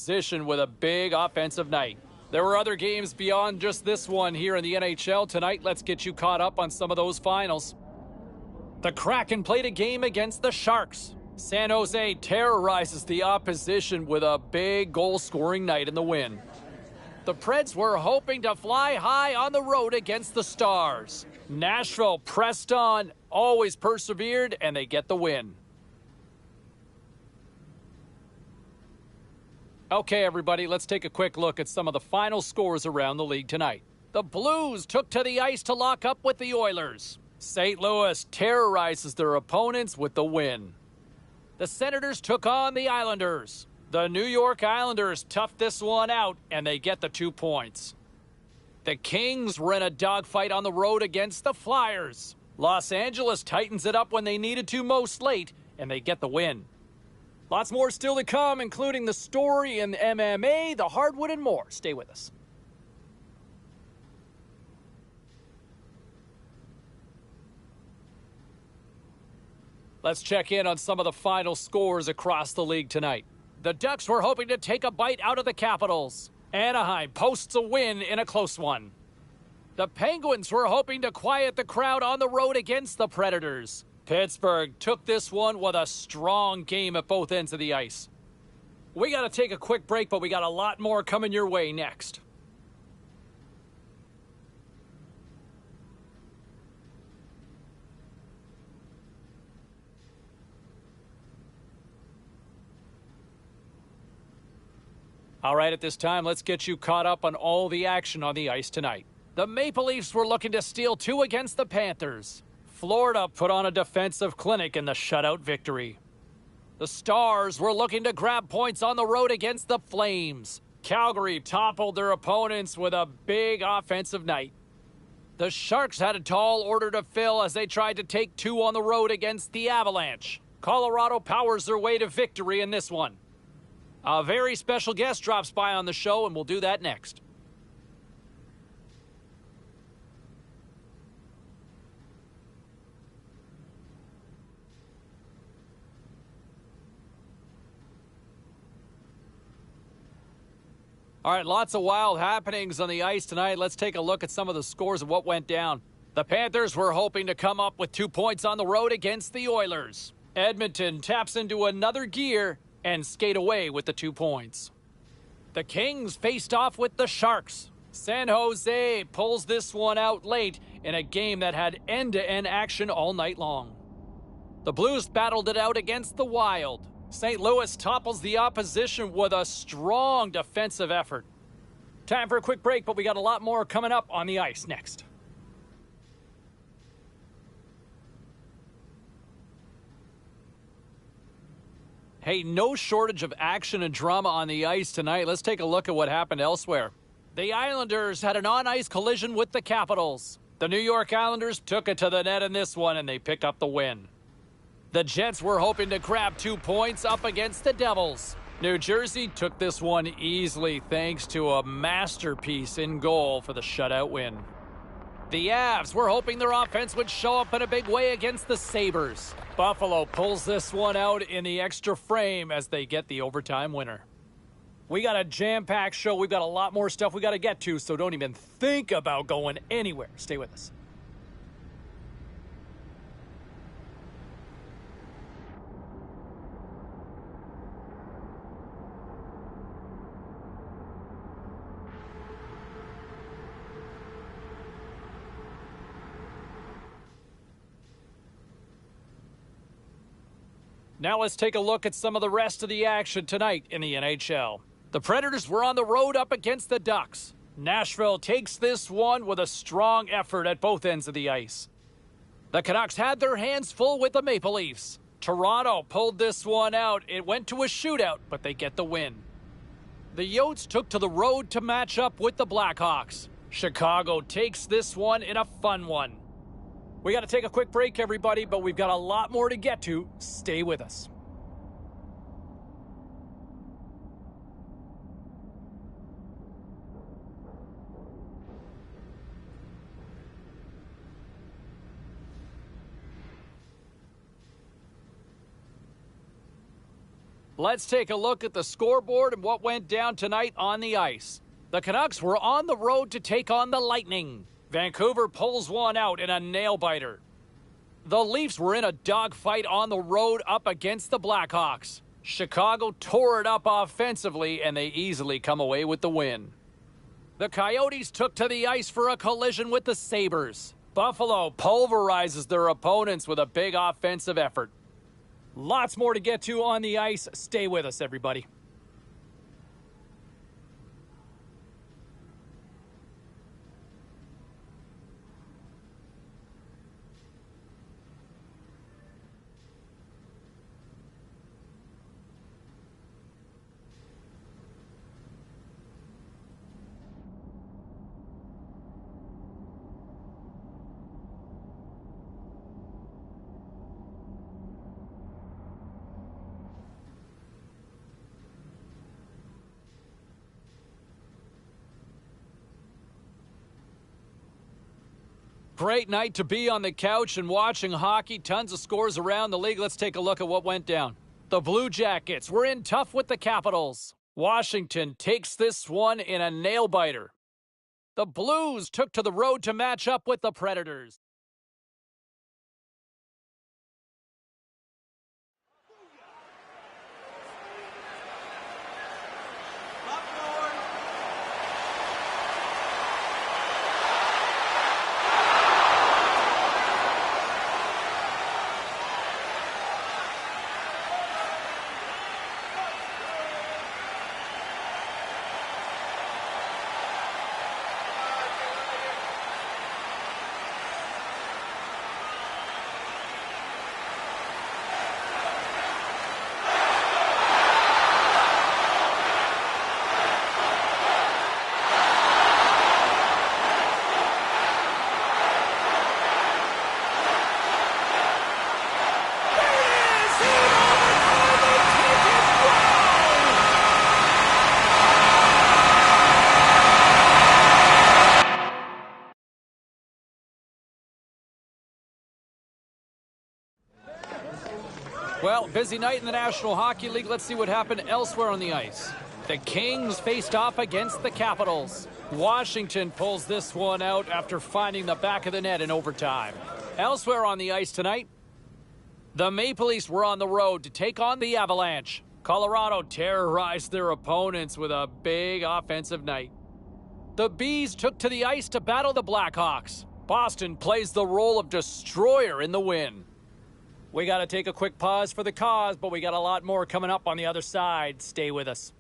opposition with a big offensive night. There were other games beyond just this one here in the NHL tonight. Let's get you caught up on some of those finals. The Kraken played a game against the Sharks. San Jose terrorizes the opposition with a big goal-scoring night in the win. The Preds were hoping to fly high on the road against the Stars. Nashville pressed on, always persevered, and they get the win. Okay, everybody, let's take a quick look at some of the final scores around the league tonight. The Blues took to the ice to lock up with the Oilers. St. Louis terrorizes their opponents with the win. The Senators took on the Islanders. The New York Islanders toughed this one out, and they get the 2 points. The Kings were in a dogfight on the road against the Flyers. Los Angeles tightens it up when they needed to most late, and they get the win. Lots more still to come, including the story in MMA, the hardwood, and more. Stay with us. Let's check in on some of the final scores across the league tonight. The Ducks were hoping to take a bite out of the Capitals. Anaheim posts a win in a close one. The Penguins were hoping to quiet the crowd on the road against the Predators. Pittsburgh took this one with a strong game at both ends of the ice. We got to take a quick break, but we got a lot more coming your way next. All right, at this time, let's get you caught up on all the action on the ice tonight. The Maple Leafs were looking to steal 2 against the Panthers. Florida put on a defensive clinic in the shutout victory. The Stars were looking to grab points on the road against the Flames. Calgary toppled their opponents with a big offensive night. The Sharks had a tall order to fill as they tried to take 2 on the road against the Avalanche. Colorado powers their way to victory in this one. A very special guest drops by on the show, and we'll do that next. All right, lots of wild happenings on the ice tonight. Let's take a look at some of the scores of what went down. The Panthers were hoping to come up with 2 points on the road against the Oilers. Edmonton taps into another gear and skate away with the 2 points. The Kings faced off with the Sharks. San Jose pulls this one out late in a game that had end-to-end action all night long. The Blues battled it out against the Wild. St. Louis topples the opposition with a strong defensive effort. Time for a quick break, but we got a lot more coming up on the ice next. Hey, no shortage of action and drama on the ice tonight. Let's take a look at what happened elsewhere. The Islanders had an on-ice collision with the Capitals. The New York Islanders took it to the net in this one, and they pick up the win. The Jets were hoping to grab 2 points up against the Devils. New Jersey took this one easily thanks to a masterpiece in goal for the shutout win. The Avs were hoping their offense would show up in a big way against the Sabres. Buffalo pulls this one out in the extra frame as they get the overtime winner. We got a jam-packed show. We've got a lot more stuff we got to get to, so don't even think about going anywhere. Stay with us. Now let's take a look at some of the rest of the action tonight in the NHL. The Predators were on the road up against the Ducks. Nashville takes this one with a strong effort at both ends of the ice. The Canucks had their hands full with the Maple Leafs. Toronto pulled this one out. It went to a shootout, but they get the win. The Yotes took to the road to match up with the Blackhawks. Chicago takes this one in a fun one. We got to take a quick break, everybody, but we've got a lot more to get to. Stay with us. Let's take a look at the scoreboard and what went down tonight on the ice. The Canucks were on the road to take on the Lightning. Vancouver pulls one out in a nail-biter. The Leafs were in a dogfight on the road up against the Blackhawks. Chicago tore it up offensively, and they easily come away with the win. The Coyotes took to the ice for a collision with the Sabres. Buffalo pulverizes their opponents with a big offensive effort. Lots more to get to on the ice. Stay with us, everybody. Great night to be on the couch and watching hockey. Tons of scores around the league. Let's take a look at what went down. The Blue Jackets were in tough with the Capitals. Washington takes this one in a nail-biter. The Blues took to the road to match up with the Predators. Well, busy night in the National Hockey League. Let's see what happened elsewhere on the ice. The Kings faced off against the Capitals. Washington pulls this one out after finding the back of the net in overtime. Elsewhere on the ice tonight, the Maple Leafs were on the road to take on the Avalanche. Colorado terrorized their opponents with a big offensive night. The Bees took to the ice to battle the Blackhawks. Boston plays the role of destroyer in the win. We got to take a quick pause for the cause, but we got a lot more coming up on the other side. Stay with us.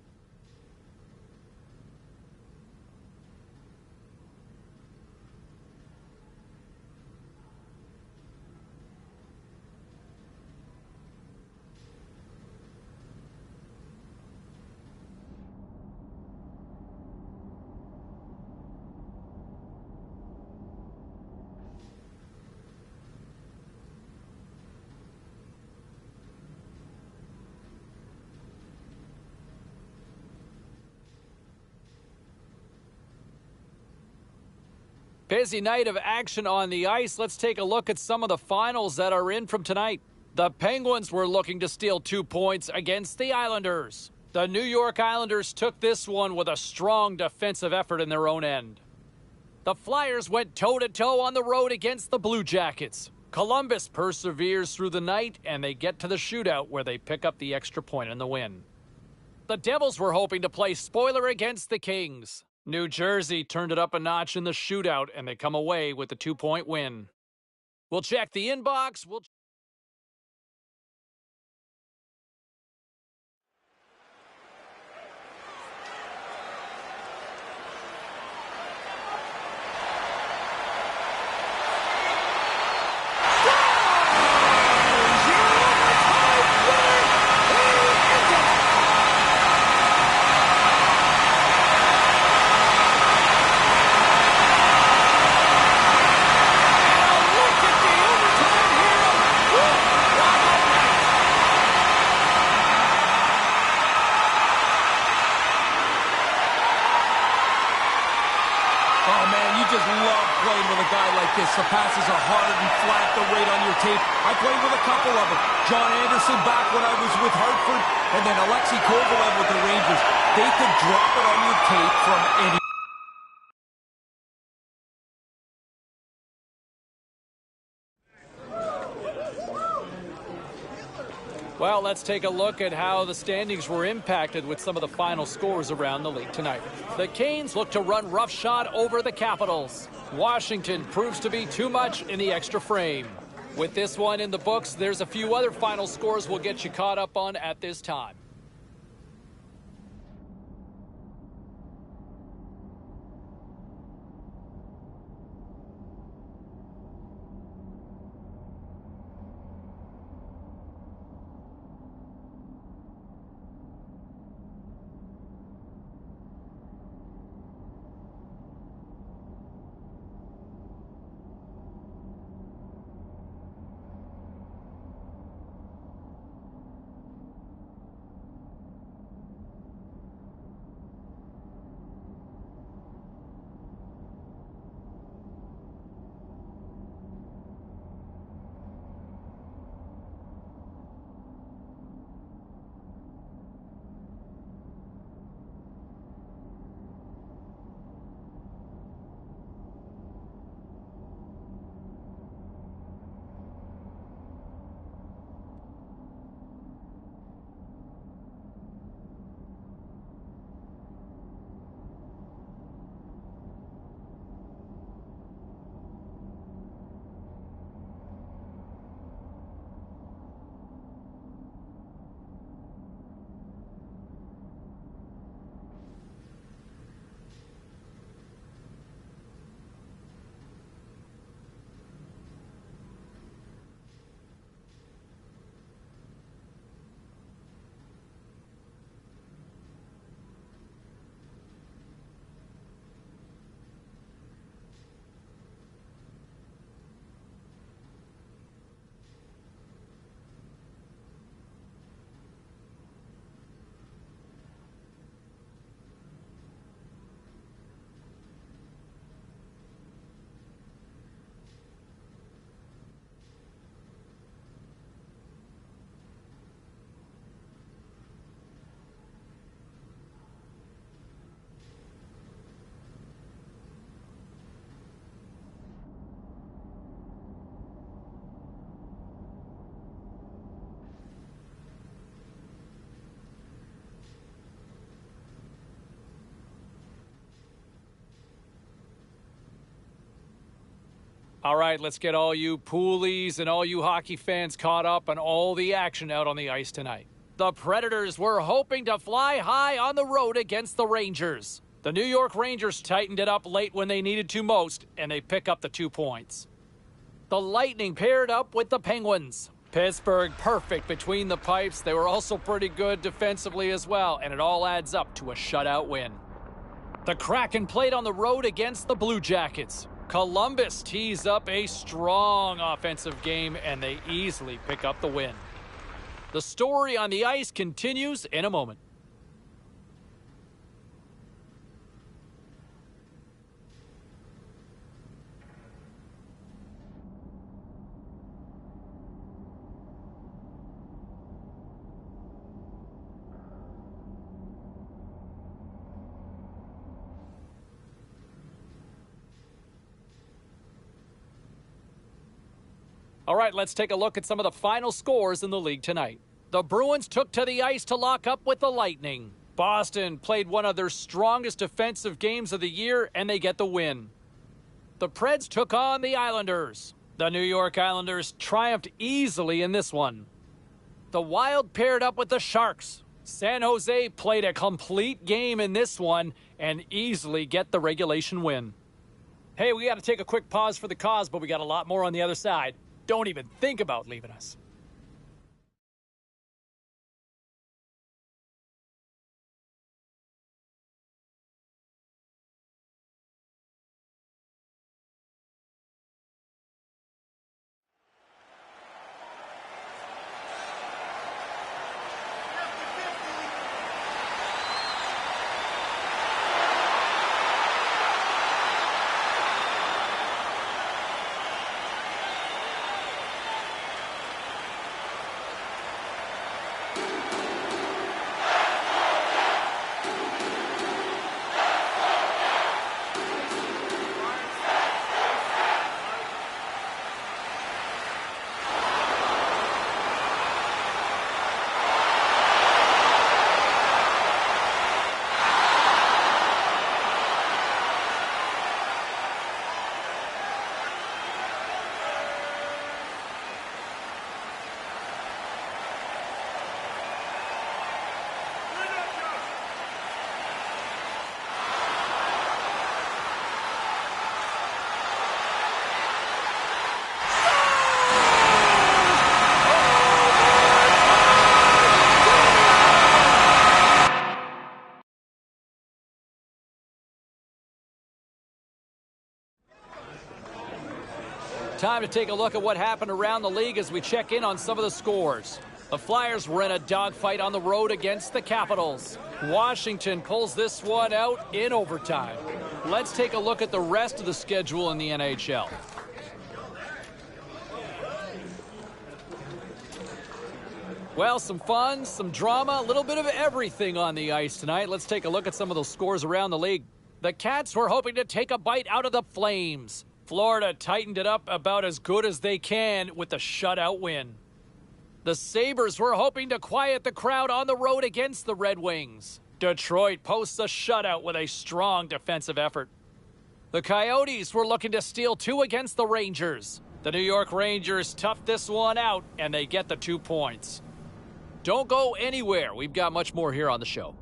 Busy night of action on the ice. Let's take a look at some of the finals that are in from tonight. The Penguins were looking to steal 2 points against the Islanders. The New York Islanders took this one with a strong defensive effort in their own end. The Flyers went toe-to-toe on the road against the Blue Jackets. Columbus perseveres through the night, and they get to the shootout where they pick up the extra point in the win. The Devils were hoping to play spoiler against the Kings. New Jersey turned it up a notch in the shootout, and they come away with the 2-point win. We'll check the inbox. just love playing with a guy like this. The passes are hard and flat, the rate on your tape. I played with a couple of them. John Anderson back when I was with Hartford, and then Alexei Kovalev with the Rangers. They could drop it on your tape from any. Well, let's take a look at how the standings were impacted with some of the final scores around the league tonight. The Canes look to run roughshod over the Capitals. Washington proves to be too much in the extra frame. With this one in the books, there's a few other final scores we'll get you caught up on at this time. All right, let's get all you poolies and all you hockey fans caught up on all the action out on the ice tonight. The Predators were hoping to fly high on the road against the Rangers. The New York Rangers tightened it up late when they needed to most, and they pick up the 2 points. The Lightning paired up with the Penguins. Pittsburgh perfect between the pipes. They were also pretty good defensively as well, and it all adds up to a shutout win. The Kraken played on the road against the Blue Jackets. Columbus tees up a strong offensive game, and they easily pick up the win. The story on the ice continues in a moment. All right, let's take a look at some of the final scores in the league tonight. The Bruins took to the ice to lock up with the Lightning. Boston played one of their strongest defensive games of the year, and they get the win. The Preds took on the Islanders. The New York Islanders triumphed easily in this one. The Wild paired up with the Sharks. San Jose played a complete game in this one and easily get the regulation win. Hey, we got to take a quick pause for the cause, but we got a lot more on the other side. Don't even think about leaving us. Time to take a look at what happened around the league as we check in on some of the scores. The Flyers were in a dogfight on the road against the Capitals. Washington pulls this one out in overtime. Let's take a look at the rest of the schedule in the NHL. Well, some fun, some drama, a little bit of everything on the ice tonight. Let's take a look at some of those scores around the league. The Cats were hoping to take a bite out of the Flames. Florida tightened it up about as good as they can with the shutout win. The Sabres were hoping to quiet the crowd on the road against the Red Wings. Detroit posts a shutout with a strong defensive effort. The Coyotes were looking to steal 2 against the Rangers. The New York Rangers toughed this one out, and they get the 2 points. Don't go anywhere. We've got much more here on the show.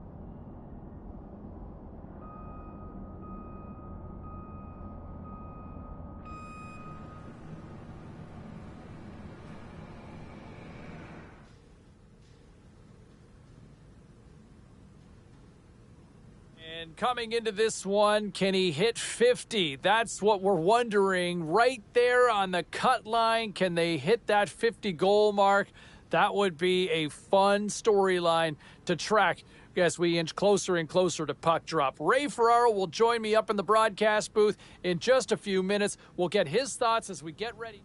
And coming into this one, can he hit 50? That's what we're wondering. Right there on the cut line, can they hit that 50-goal mark? That would be a fun storyline to track as we inch closer and closer to puck drop. Ray Ferraro will join me up in the broadcast booth in just a few minutes. We'll get his thoughts as we get ready.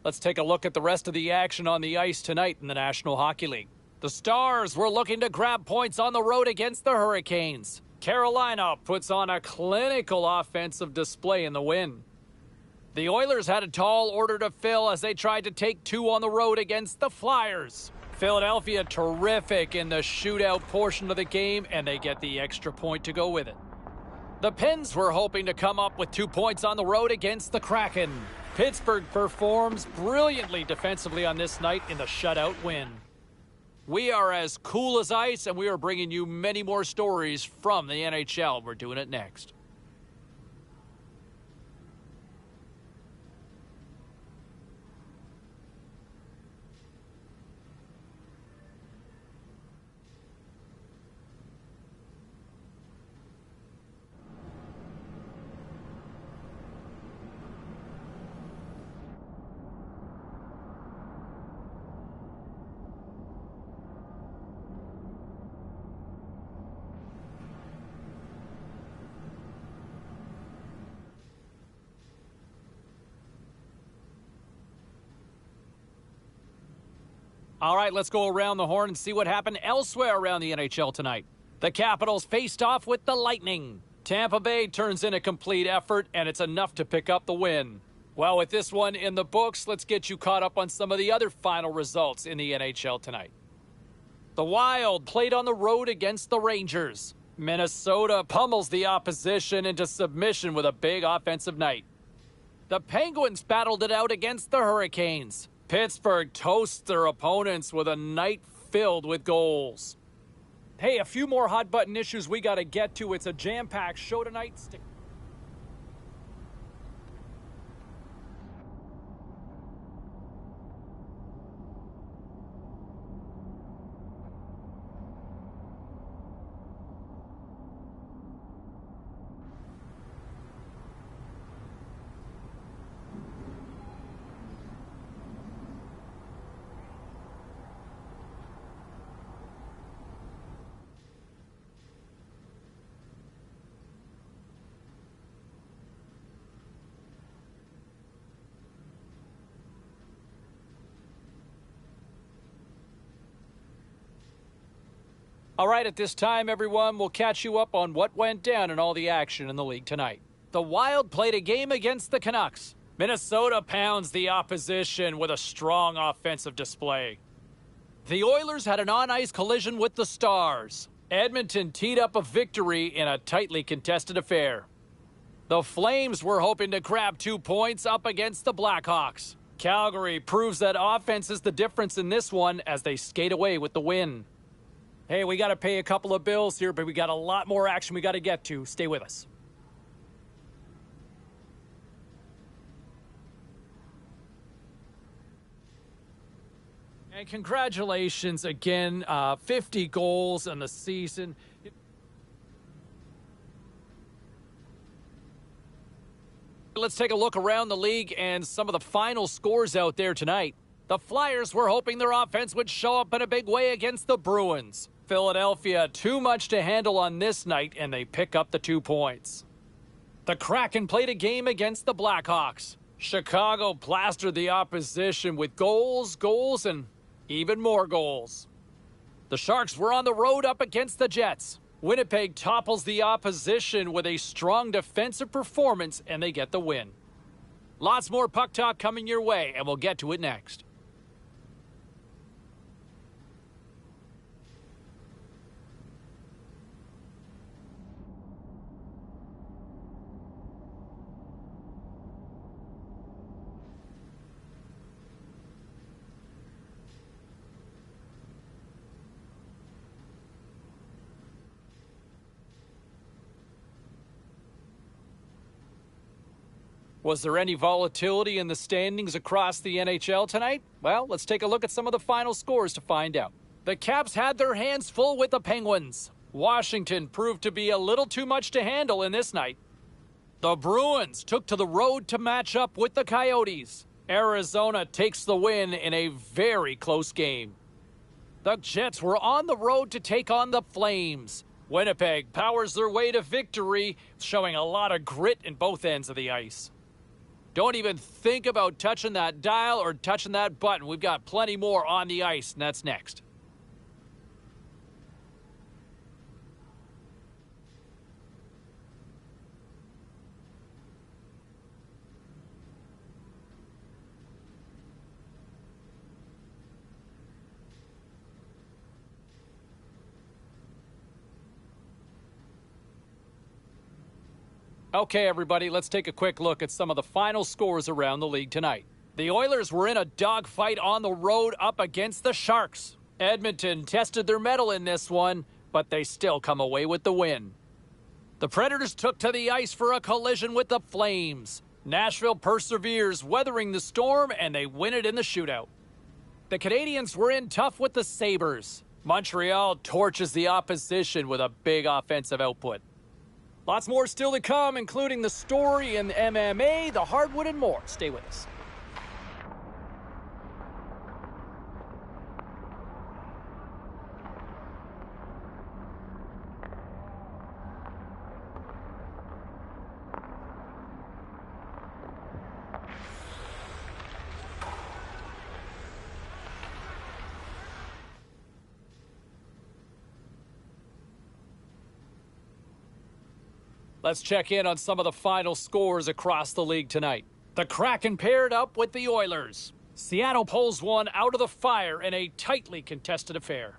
Let's take a look at the rest of the action on the ice tonight in the National Hockey League. The Stars were looking to grab points on the road against the Hurricanes. Carolina puts on a clinical offensive display in the win. The Oilers had a tall order to fill as they tried to take 2 on the road against the Flyers. Philadelphia terrific in the shootout portion of the game, and they get the extra point to go with it. The Pens were hoping to come up with 2 points on the road against the Kraken. Pittsburgh performs brilliantly defensively on this night in the shutout win. We are as cool as ice, and we are bringing you many more stories from the NHL. We're doing it next. All right, let's go around the horn and see what happened elsewhere around the NHL tonight. The Capitals faced off with the Lightning. Tampa Bay turns in a complete effort, and it's enough to pick up the win. Well, with this one in the books, let's get you caught up on some of the other final results in the NHL tonight. The Wild played on the road against the Rangers. Minnesota pummels the opposition into submission with a big offensive night. The Penguins battled it out against the Hurricanes. Pittsburgh toasts their opponents with a night filled with goals. Hey, a few more hot-button issues we got to get to. It's a jam-packed show tonight. All right, at this time, everyone, we'll catch you up on what went down and all the action in the league tonight. The Wild played a game against the Canucks. Minnesota pounds the opposition with a strong offensive display. The Oilers had an on-ice collision with the Stars. Edmonton teed up a victory in a tightly contested affair. The Flames were hoping to grab 2 points up against the Blackhawks. Calgary proves that offense is the difference in this one as they skate away with the win. Hey, we got to pay a couple of bills here, but we got a lot more action we got to get to. Stay with us. And congratulations again, 50 goals in the season. let's take a look around the league and some of the final scores out there tonight. The Flyers were hoping their offense would show up in a big way against the Bruins. Philadelphia, too much to handle on this night, and they pick up the 2 points. The Kraken played a game against the Blackhawks. Chicago plastered the opposition with goals, and even more goals. The Sharks were on the road up against the Jets. Winnipeg topples the opposition with a strong defensive performance, and they get the win. Lots more puck talk coming your way, and we'll get to it next. Was there any volatility in the standings across the NHL tonight? Well, let's take a look at some of the final scores to find out. The Caps had their hands full with the Penguins. Washington proved to be a little too much to handle in this night. The Bruins took to the road to match up with the Coyotes. Arizona takes the win in a very close game. The Jets were on the road to take on the Flames. Winnipeg powers their way to victory, showing a lot of grit in both ends of the ice. Don't even think about touching that dial or touching that button. We've got plenty more on the ice, and that's next. Okay, everybody, let's take a quick look at some of the final scores around the league tonight. The Oilers were in a dogfight on the road up against the Sharks. Edmonton tested their mettle in this one, but they still come away with the win. The Predators took to the ice for a collision with the Flames. Nashville perseveres, weathering the storm, and they win it in the shootout. The Canadiens were in tough with the Sabres. Montreal torches the opposition with a big offensive output. Lots more still to come, including the story in MMA, the hardwood, and more. Stay with us. Let's check in on some of the final scores across the league tonight. The Kraken paired up with the Oilers. Seattle pulls one out of the fire in a tightly contested affair.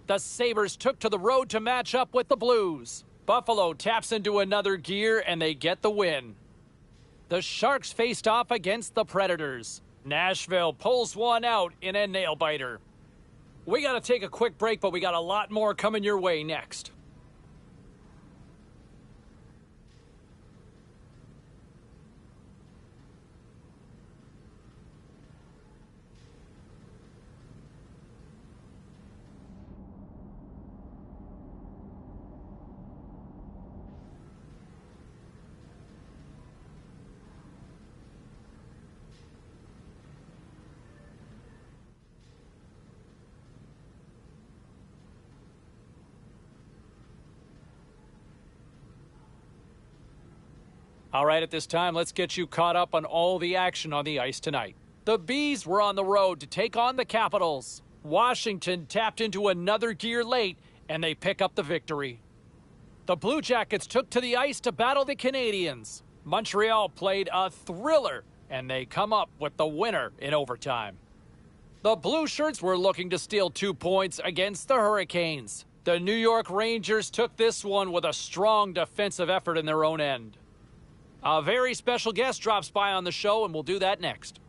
The Sabres took to the road to match up with the Blues. Buffalo taps into another gear and they get the win. The Sharks faced off against the Predators. Nashville pulls one out in a nail-biter. We got to take a quick break, but we got a lot more coming your way next. All right, at this time, let's get you caught up on all the action on the ice tonight. The Bees were on the road to take on the Capitals. Washington tapped into another gear late, and they pick up the victory. The Blue Jackets took to the ice to battle the Canadiens. Montreal played a thriller, and they come up with the winner in overtime. The Blue Shirts were looking to steal 2 points against the Hurricanes. The New York Rangers took this one with a strong defensive effort in their own end. A very special guest drops by on the show, and we'll do that next.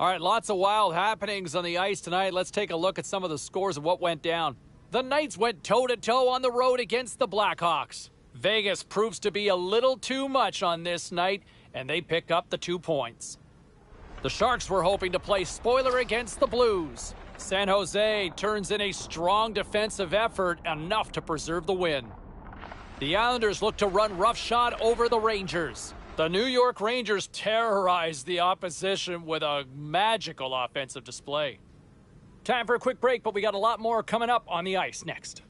All right, lots of wild happenings on the ice tonight. Let's take a look at some of the scores of what went down. The Knights went toe-to-toe on the road against the Blackhawks. Vegas proves to be a little too much on this night, and they pick up the 2 points. The Sharks were hoping to play spoiler against the Blues. San Jose turns in a strong defensive effort, enough to preserve the win. The Islanders look to run roughshod over the Rangers. The New York Rangers terrorized the opposition with a magical offensive display. Time for a quick break, but we got a lot more coming up on the ice next.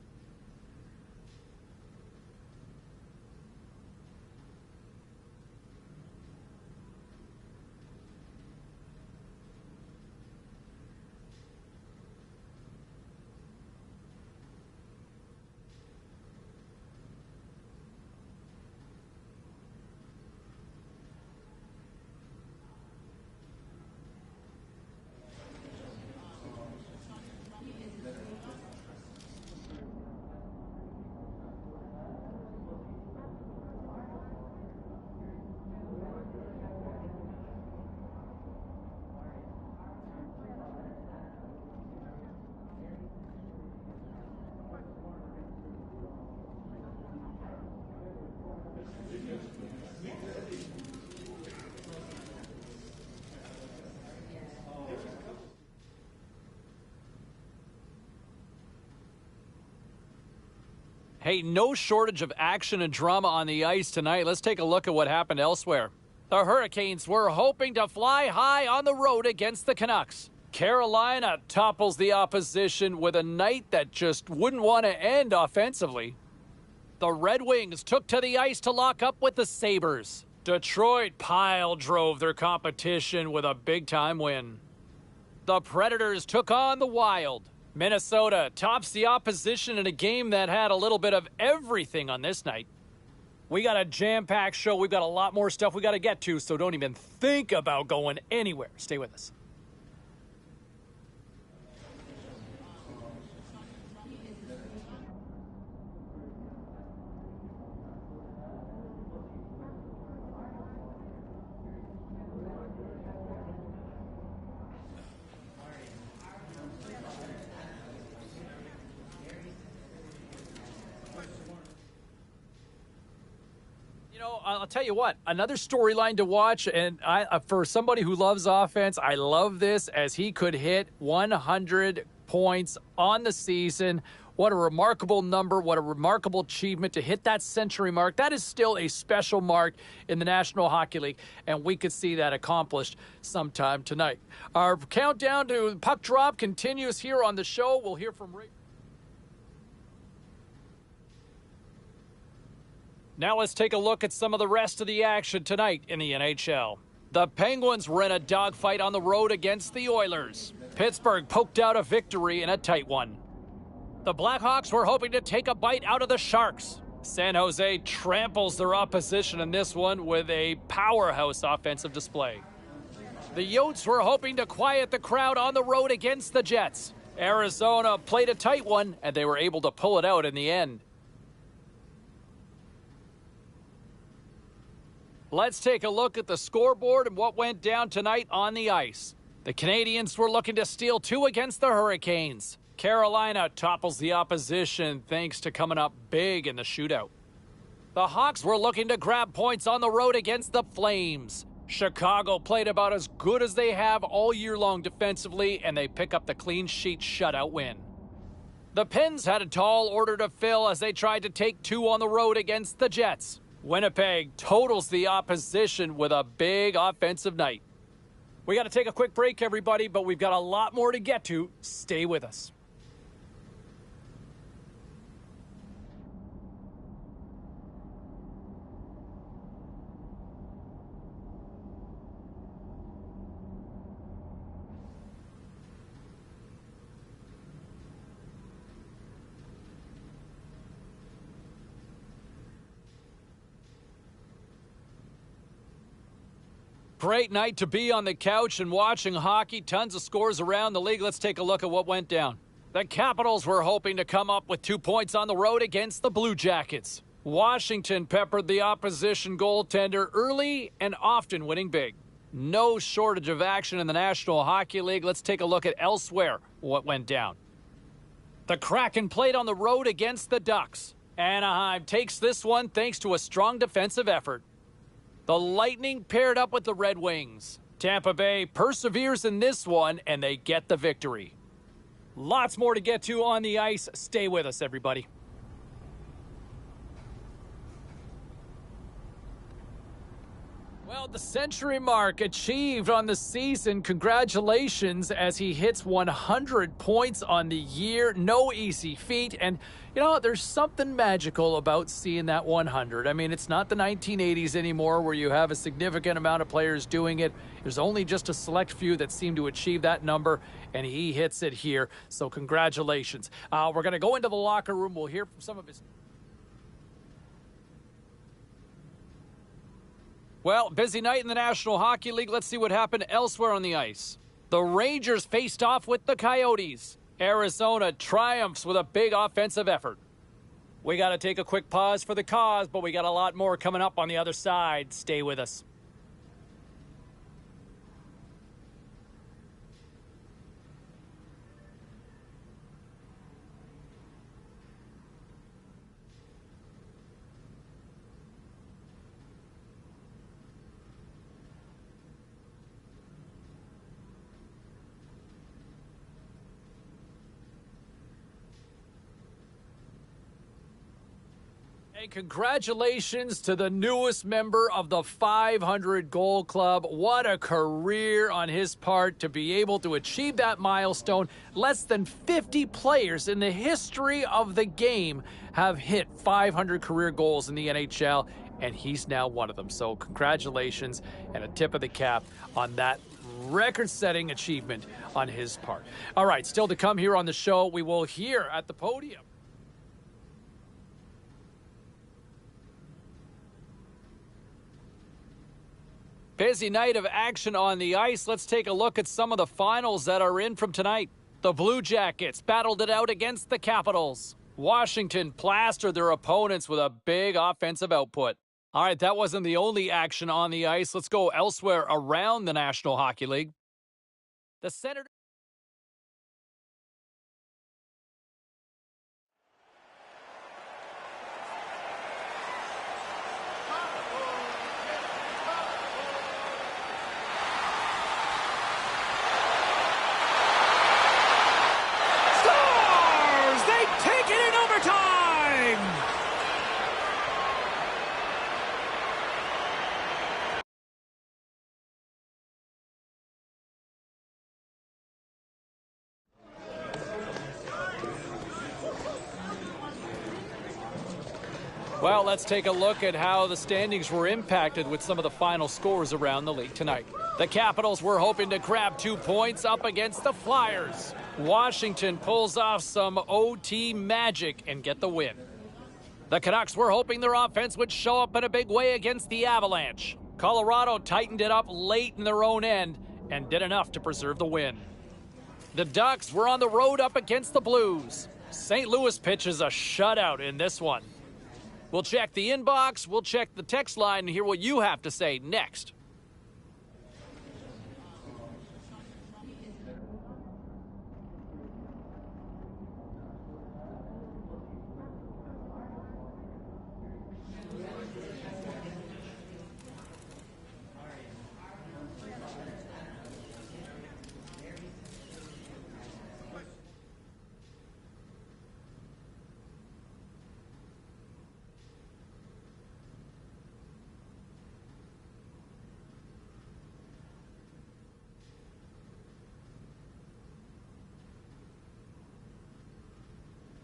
Hey, no shortage of action and drama on the ice tonight. Let's take a look at what happened elsewhere. The Hurricanes were hoping to fly high on the road against the Canucks. Carolina topples the opposition with a night that just wouldn't want to end offensively. The Red Wings took to the ice to lock up with the Sabres. Detroit pile drove their competition with a big-time win. The Predators took on the Wild. Minnesota tops the opposition in a game that had a little bit of everything on this night. We got a jam-packed show. We've got a lot more stuff we got to get to, so don't even think about going anywhere. Stay with us. I'll tell you what, another storyline to watch, and for somebody who loves offense, I love this, as he could hit 100 points on the season. What a remarkable number, what a remarkable achievement to hit that century mark. That is still a special mark in the National Hockey League, and we could see that accomplished sometime tonight. Our countdown to puck drop continues here on the show. We'll hear from Rick. Now let's take a look at some of the rest of the action tonight in the NHL. The Penguins were in a dogfight on the road against the Oilers. Pittsburgh poked out a victory in a tight one. The Blackhawks were hoping to take a bite out of the Sharks. San Jose tramples their opposition in this one with a powerhouse offensive display. The Yotes were hoping to quiet the crowd on the road against the Jets. Arizona played a tight one, and they were able to pull it out in the end. Let's take a look at the scoreboard and what went down tonight on the ice. The Canadiens were looking to steal 2 against the Hurricanes. Carolina topples the opposition thanks to coming up big in the shootout. The Hawks were looking to grab points on the road against the Flames. Chicago played about as good as they have all year long defensively, and they pick up the clean sheet shutout win. The Pens had a tall order to fill as they tried to take 2 on the road against the Jets. Winnipeg totals the opposition with a big offensive night. We got to take a quick break, everybody, but we've got a lot more to get to. Stay with us. Great night to be on the couch and watching hockey. Tons of scores around the league. Let's take a look at what went down. The Capitals were hoping to come up with 2 points on the road against the Blue Jackets. Washington peppered the opposition goaltender early and often winning big. No shortage of action in the National Hockey League. Let's take a look at elsewhere what went down. The Kraken played on the road against the Ducks. Anaheim takes this one thanks to a strong defensive effort. The Lightning paired up with the Red Wings. Tampa Bay perseveres in this one, and they get the victory. Lots more to get to on the ice. Stay with us, everybody. Well, the century mark achieved on the season. Congratulations as he hits 100 points on the year. No easy feat. And, you know, there's something magical about seeing that 100. I mean, it's not the 1980s anymore where you have a significant amount of players doing it. There's only just a select few that seem to achieve that number, and he hits it here. So congratulations. We're going to go into the locker room. We'll hear from some of his... Well, busy night in the National Hockey League. Let's see what happened elsewhere on the ice. The Rangers faced off with the Coyotes. Arizona triumphs with a big offensive effort. We got to take a quick pause for the cause, but we got a lot more coming up on the other side. Stay with us. Congratulations to the newest member of the 500 Goal Club. What a career on his part to be able to achieve that milestone. Less than 50 players in the history of the game have hit 500 career goals in the NHL, and he's now one of them. So congratulations and a tip of the cap on that record-setting achievement on his part. All right, still to come here on the show, we will hear at the podium. Busy night of action on the ice. Let's take a look at some of the finals that are in from tonight. The Blue Jackets battled it out against the Capitals. Washington plastered their opponents with a big offensive output. All right, that wasn't the only action on the ice. Let's go elsewhere around the National Hockey League. The Senators... Well, let's take a look at how the standings were impacted with some of the final scores around the league tonight. The Capitals were hoping to grab 2 points up against the Flyers. Washington pulls off some OT magic and get the win. The Canucks were hoping their offense would show up in a big way against the Avalanche. Colorado tightened it up late in their own end and did enough to preserve the win. The Ducks were on the road up against the Blues. St. Louis pitches a shutout in this one. We'll check the inbox, we'll check the text line, and hear what you have to say next.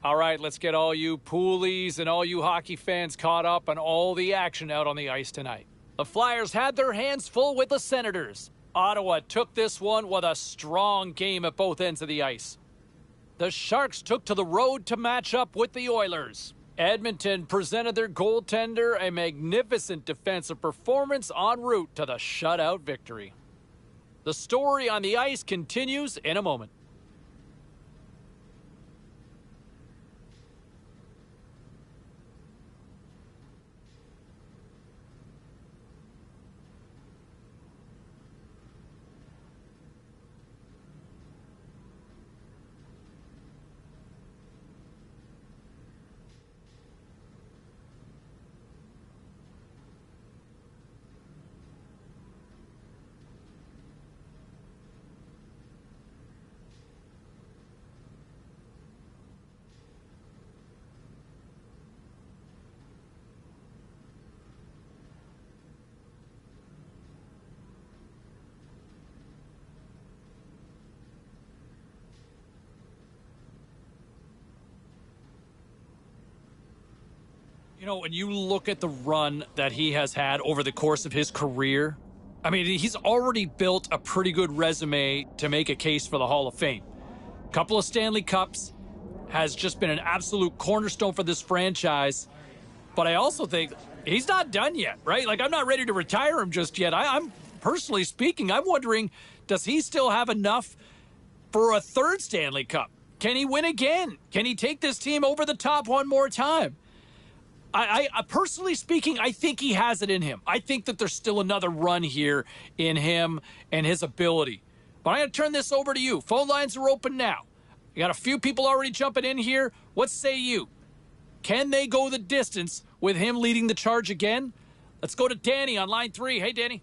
All right, let's get all you poolies and all you hockey fans caught up on all the action out on the ice tonight. The Flyers had their hands full with the Senators. Ottawa took this one with a strong game at both ends of the ice. The Sharks took to the road to match up with the Oilers. Edmonton presented their goaltender a magnificent defensive performance en route to the shutout victory. The story on the ice continues in a moment. You know, when you look at the run that he has had over the course of his career, I mean, he's already built a pretty good resume to make a case for the Hall of Fame. Couple of Stanley Cups, has just been an absolute cornerstone for this franchise. But I also think he's not done yet, right? Like, I'm not ready to retire him just yet. I'm personally speaking, I'm wondering, does he still have enough for a third Stanley Cup? Can he win again? Can he take this team over the top one more time? I personally speaking, I think he has it in him. I think that there's still another run here in him and his ability. But I'm going to turn this over to you. Phone lines are open now. You got a few people already jumping in here. What say you? Can they go the distance with him leading the charge again? Let's go to Danny on line 3. Hey, Danny.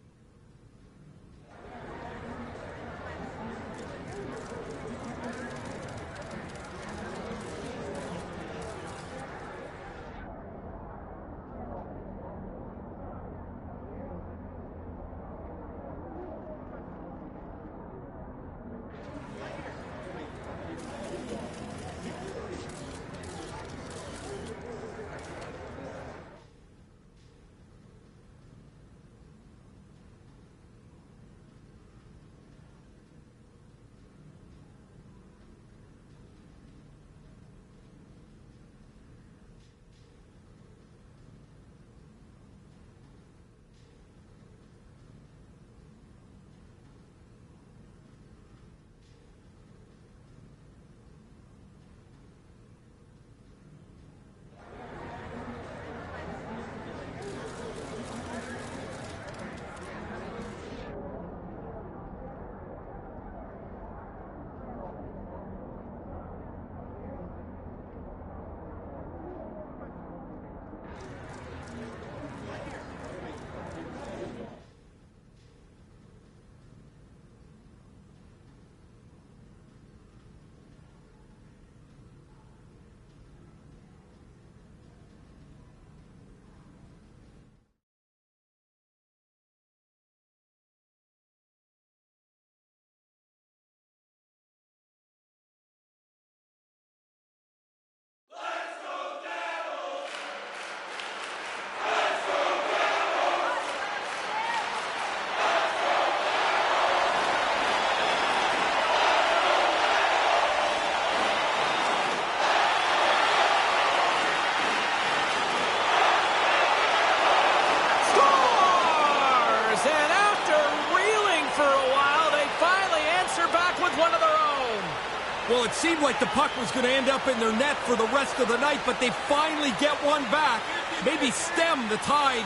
Well, it seemed like the puck was going to end up in their net for the rest of the night, but they finally get one back. Maybe stem the tide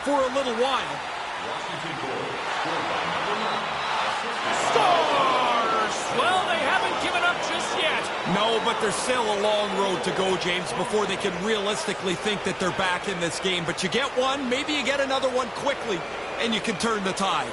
for a little while. Scores! Well, they haven't given up just yet. No, but there's still a long road to go, James, before they can realistically think that they're back in this game. But you get one, maybe you get another one quickly, and you can turn the tide.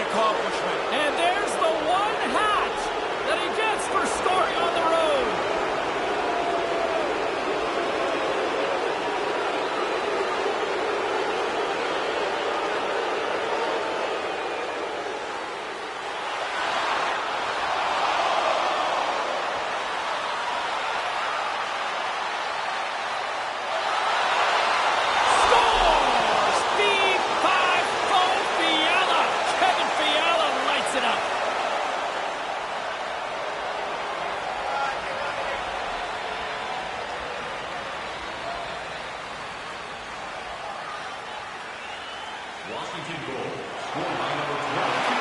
accomplishment. And there's the one hat that he gets for scoring on the road. Washington goal, scored by number 22.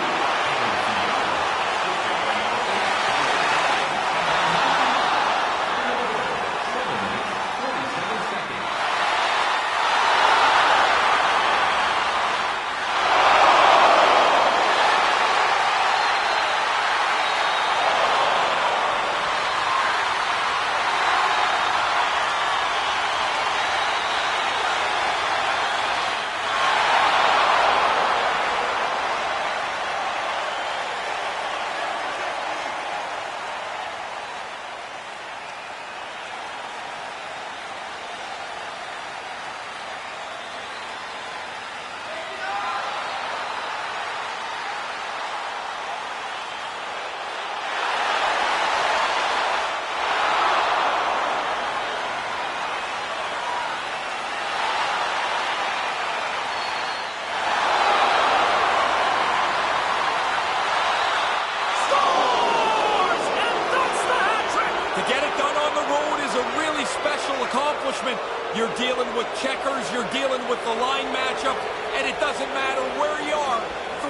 Accomplishment. You're dealing with checkers, you're dealing with the line matchup, and it doesn't matter where you are.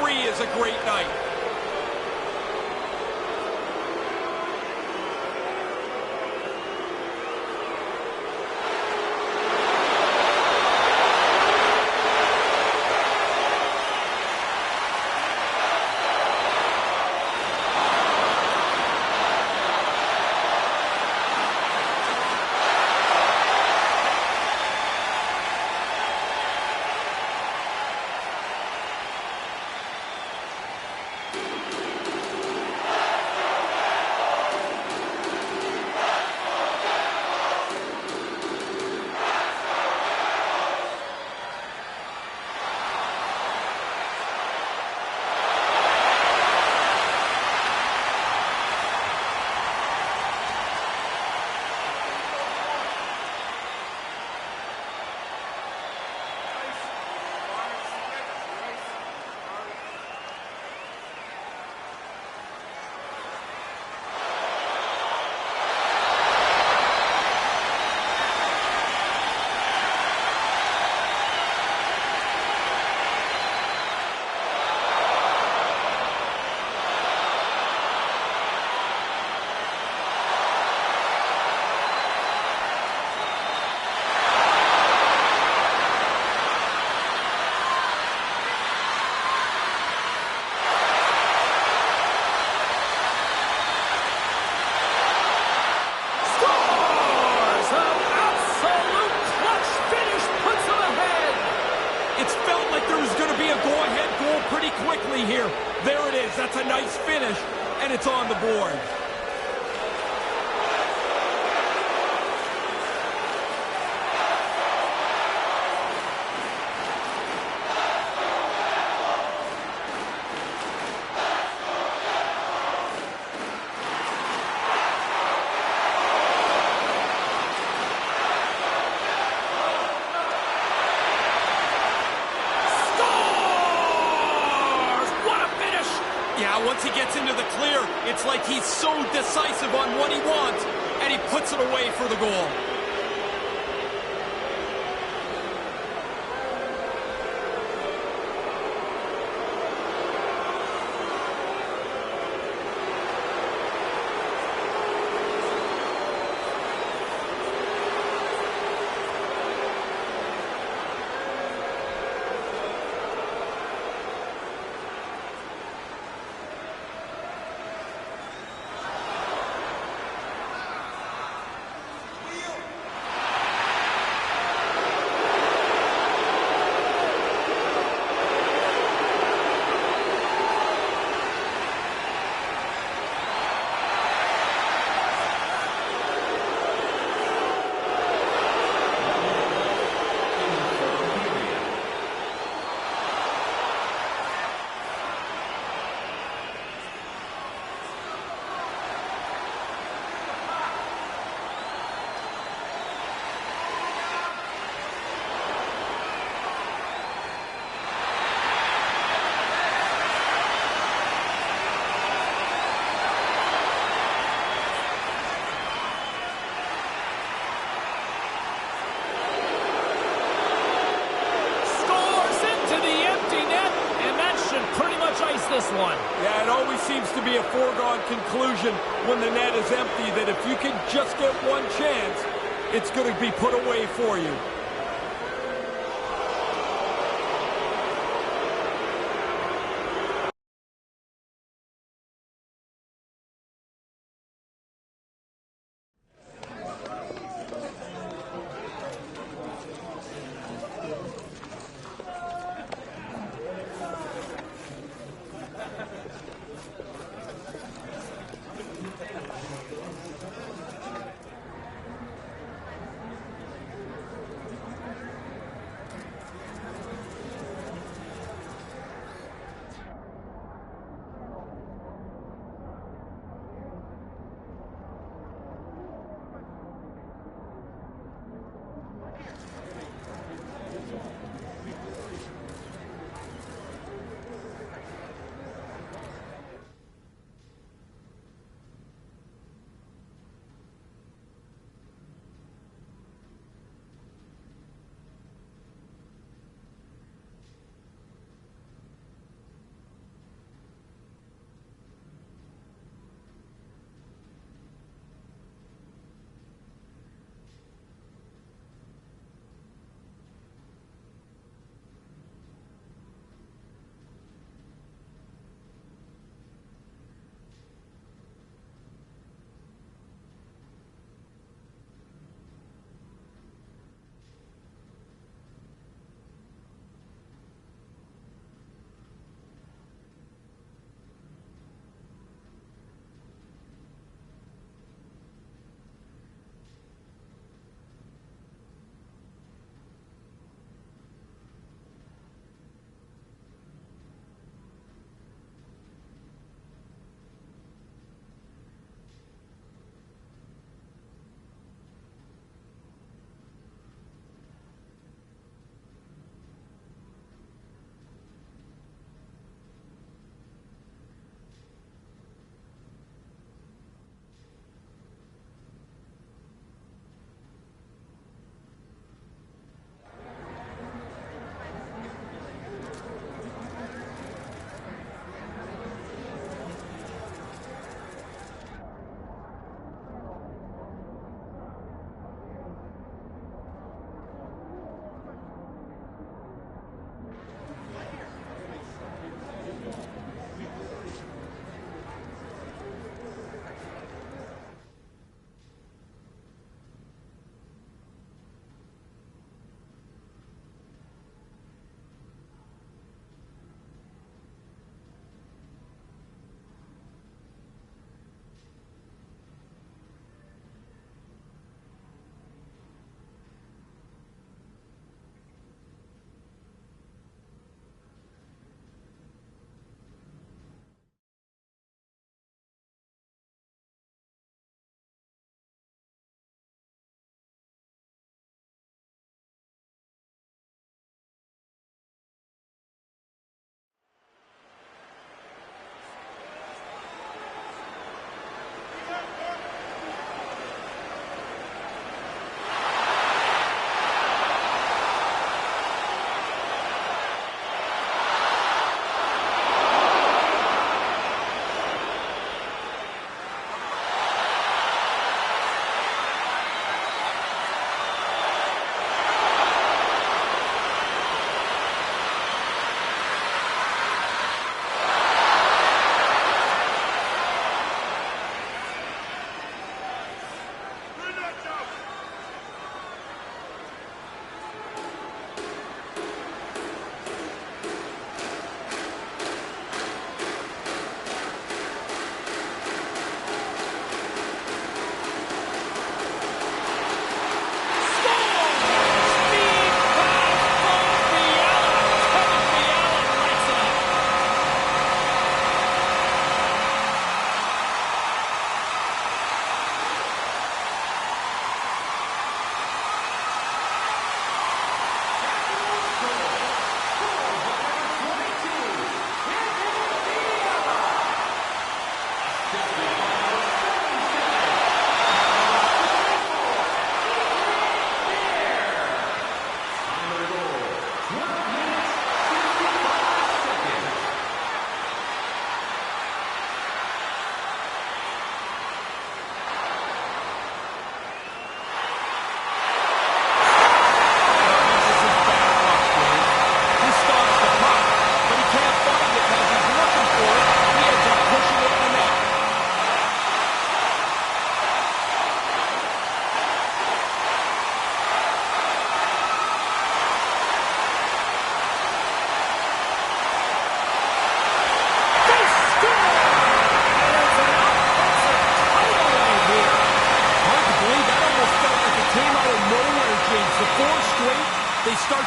3 is a great night. Here. There it is. That's a nice finish, and it's on the board. Once he gets into the clear, it's like he's so decisive on what he wants, and he puts it away for the goal. one. Yeah, it always seems to be a foregone conclusion when the net is empty that if you can just get one chance, it's going to be put away for you.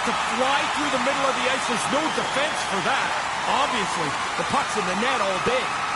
to fly through the middle of the ice. There's no defense for that. Obviously, the puck's in the net all day.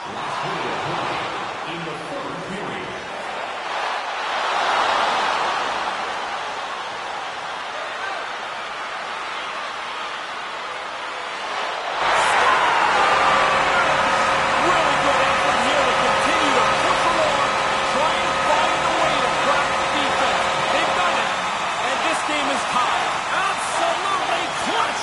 In the third period. Really good effort here to continue to push along, try and find a way to crack the defense. They've done it, and this game is tied. Absolutely clutch!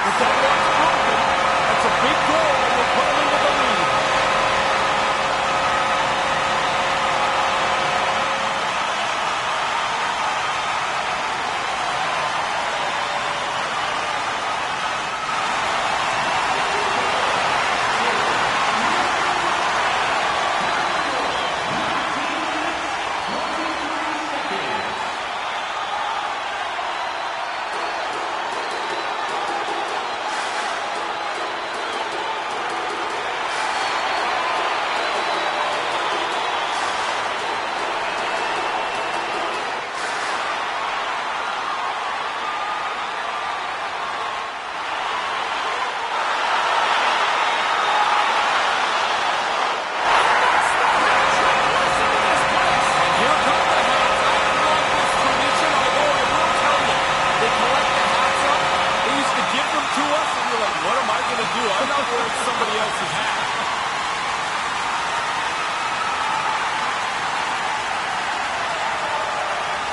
The deadlock's broken. That's a big goal, and they put them into the lead. Here come the hats. I love this tradition, although I will tell you, they collect the hats up. They used to give them to us, and you're like, what am I going to do? I'm not wearing somebody else's hat.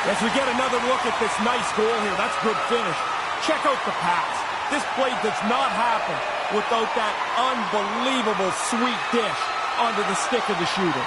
As we get another look at this nice goal here, that's good finish. Check out the pass. This play does not happen without that unbelievable sweet dish onto the stick of the shooter.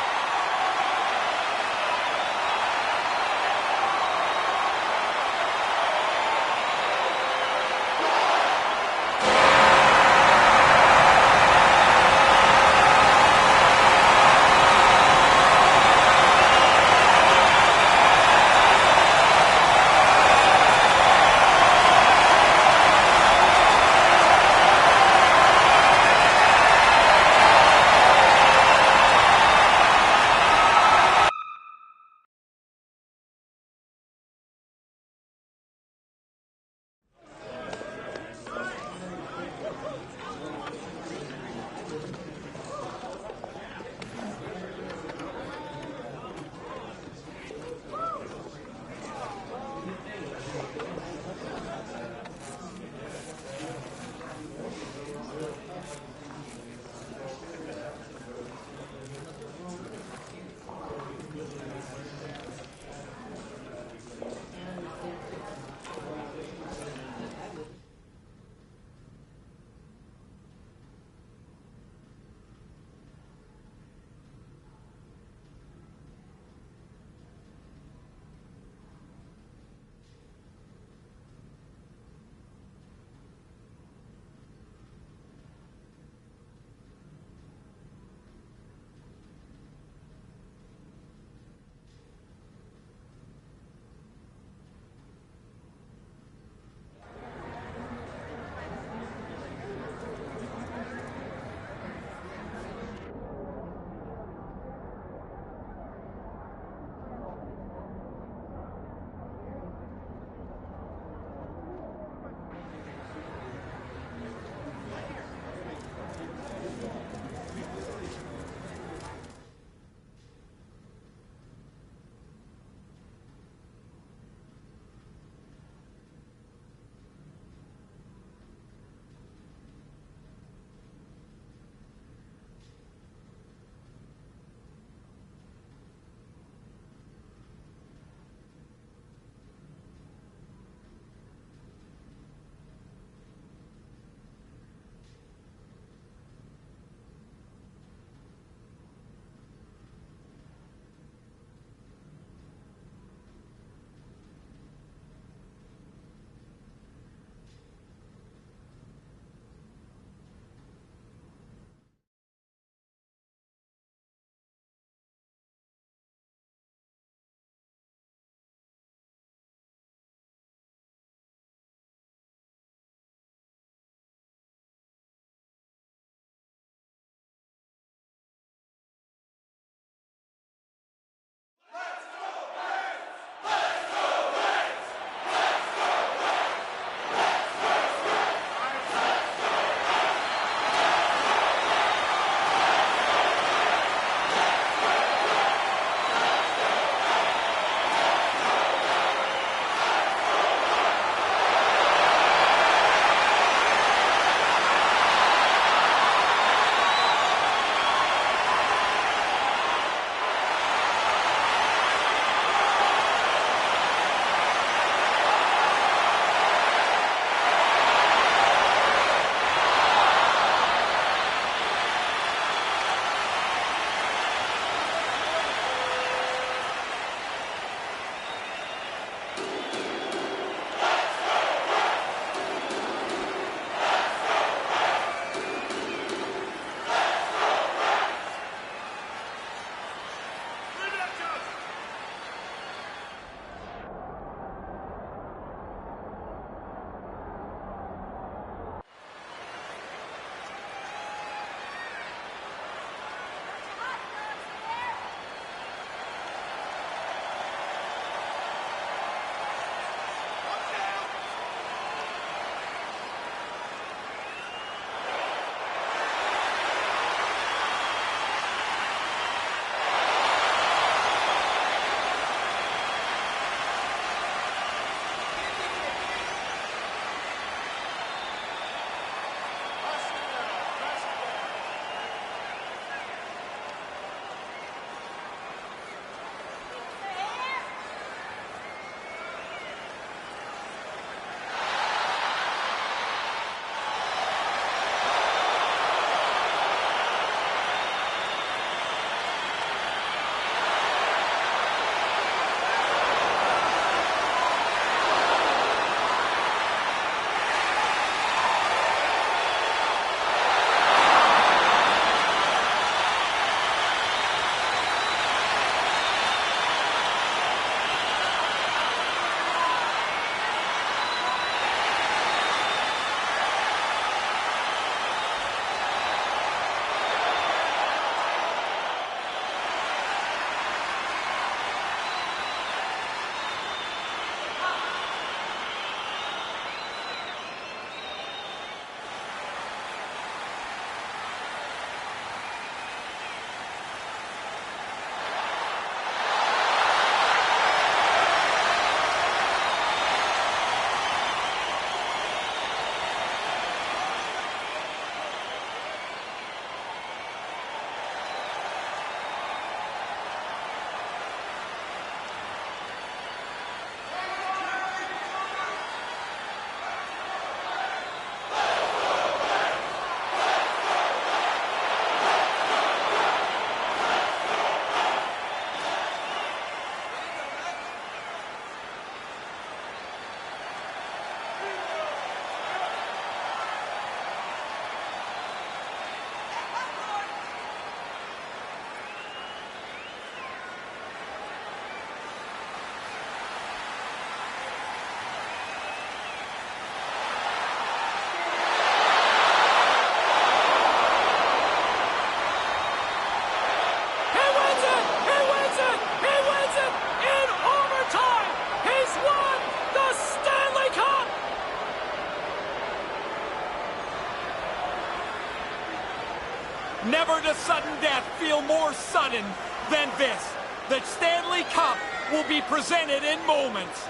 Never does sudden death feel more sudden than this. The Stanley Cup will be presented in moments.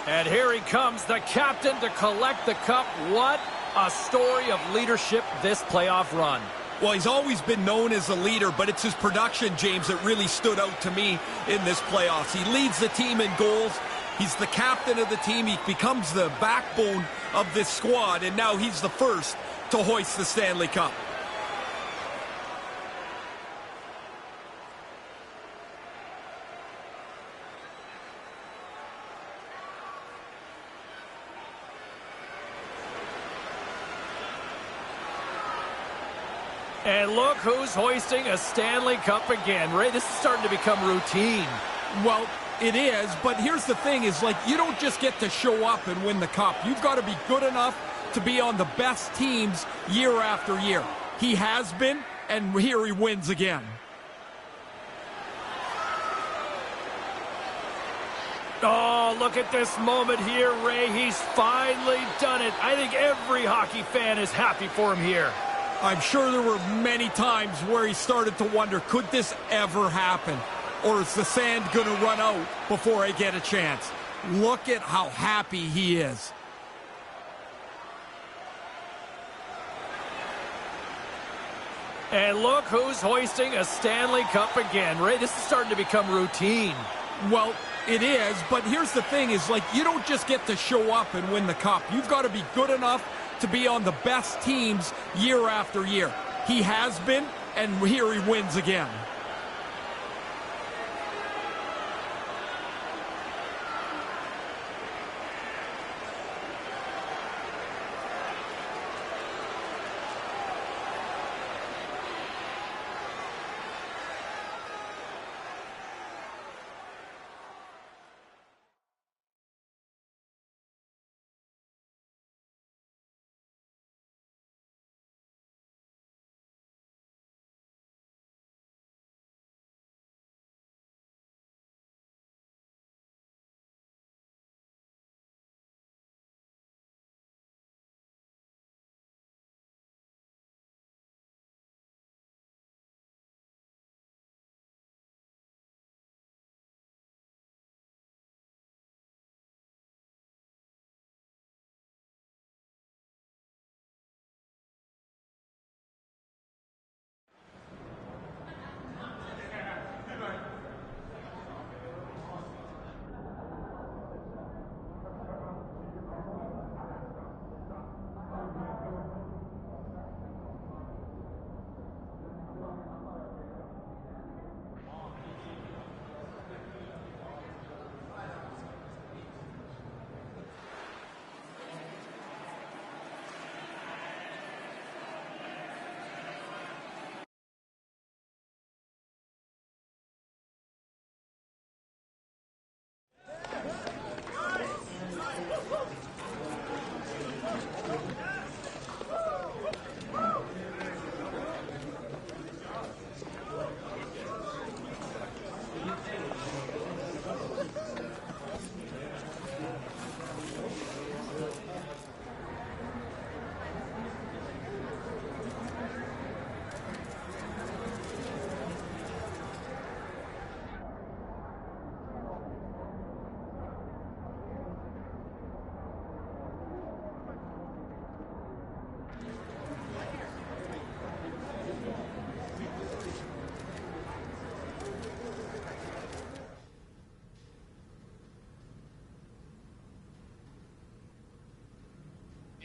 And here he comes, the captain, to collect the cup. What a story of leadership this playoff run. Well, he's always been known as a leader, but it's his production, James, that really stood out to me in this playoffs. He leads the team in goals. He's the captain of the team. He becomes the backbone of this squad, and now he's the first to hoist the Stanley Cup. And look who's hoisting a Stanley Cup again. Ray, this is starting to become routine. Well, it is, but here's the thing is, like, you don't just get to show up and win the cup. You've got to be good enough to be on the best teams year after year. He has been, and here he wins again. Oh, look at this moment here, Ray. He's finally done it. I think every hockey fan is happy for him here. I'm sure there were many times where he started to wonder, could this ever happen? Or is the sand going to run out before I get a chance? Look at how happy he is. And look who's hoisting a Stanley Cup again. Ray, this is starting to become routine. Well, it is, but here's the thing is, like, you don't just get to show up and win the cup. You've got to be good enough to be on the best teams year after year. He has been, and here he wins again.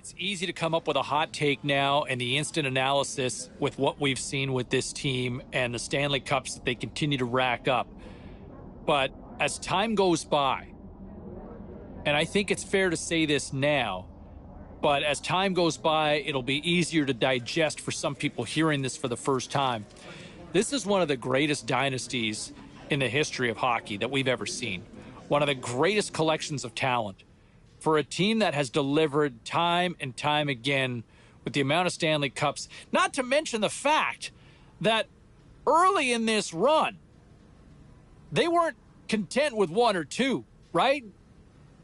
it's easy to come up with a hot take now and the instant analysis with what we've seen with this team and the Stanley Cups that they continue to rack up. But as time goes by, and I think it's fair to say this now, but as time goes by, it'll be easier to digest for some people hearing this for the first time. This is one of the greatest dynasties in the history of hockey that we've ever seen. One of the greatest collections of talent for a team that has delivered time and time again with the amount of Stanley Cups, not to mention the fact that early in this run, they weren't content with one or two, right?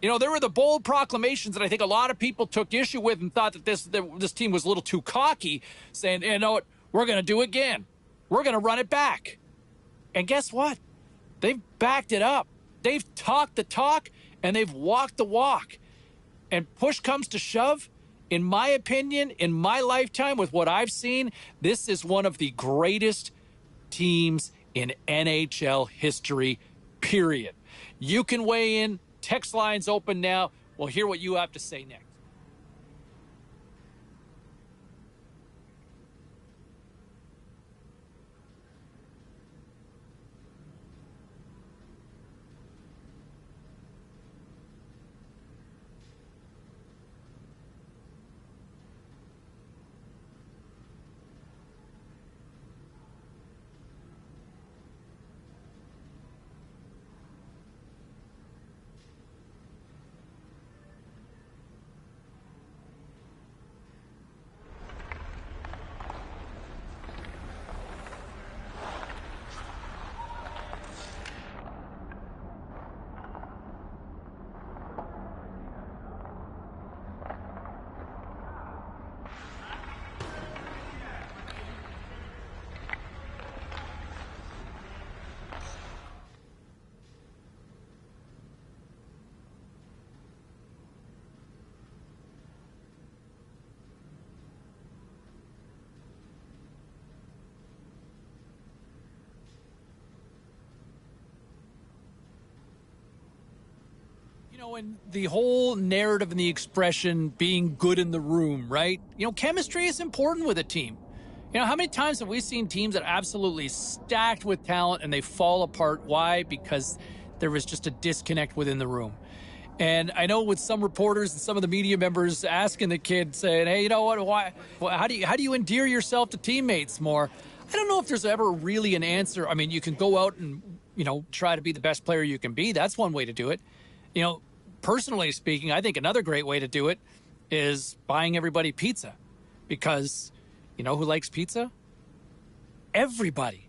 You know, there were the bold proclamations that I think a lot of people took issue with and thought that this team was a little too cocky, saying, you know what, we're going to do it again. We're going to run it back. And guess what? They've backed it up. They've talked the talk, and they've walked the walk. And push comes to shove, in my opinion, in my lifetime, with what I've seen, this is one of the greatest teams in NHL history, period. You can weigh in. Text lines open now. We'll hear what you have to say next. And the whole narrative and the expression being good in the room, right? You know, chemistry is important with a team. You know, how many times have we seen teams that are absolutely stacked with talent and they fall apart? Why? Because there was just a disconnect within the room. And I know with some reporters and some of the media members asking the kid, saying, hey, you know what, why, how do you endear yourself to teammates more? I don't know if there's ever really an answer. I mean, you can go out and, you know, try to be the best player you can be. That's one way to do it. You know, personally speaking, I think another great way to do it is buying everybody pizza, because you know who likes pizza? Everybody.